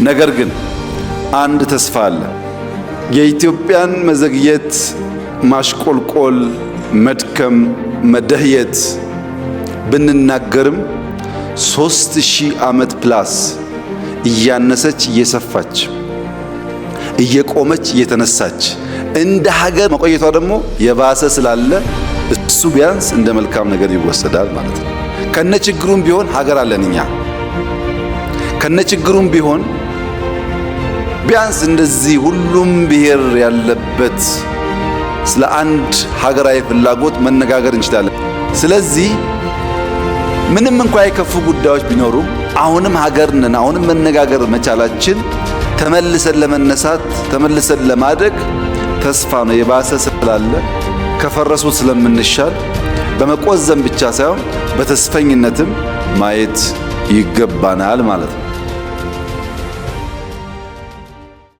ነገር ግን አንድ ተስፋ አለ። የኢትዮጵያን መዘግየት፣ ማሽቆልቆል፣ መድከም፣ መደህየት ብንናገርም 3000 ዓመት ፕላስ እያነሰች እየሰፋች እየቆመች እየተነሳች እንደ ሀገር መቆየቷ ደግሞ የባሰ ስላለ እሱ ቢያንስ እንደ መልካም ነገር ይወሰዳል ማለት ነው። ከነችግሩም ቢሆን ሀገር አለን እኛ። ከነችግሩም ቢሆን ቢያንስ እንደዚህ ሁሉም ብሔር ያለበት ስለ አንድ ሀገራዊ ፍላጎት መነጋገር እንችላለን። ስለዚህ ምንም እንኳን የከፉ ጉዳዮች ቢኖሩ አሁንም ሀገር ነን። አሁንም መነጋገር መቻላችን ተመልሰን ለመነሳት ተመልሰን ለማደግ ተስፋ ነው። የባሰ ስላለ ከፈረሱት ስለምንሻል በመቆዘም ብቻ ሳይሆን በተስፈኝነትም ማየት ይገባናል ማለት ነው።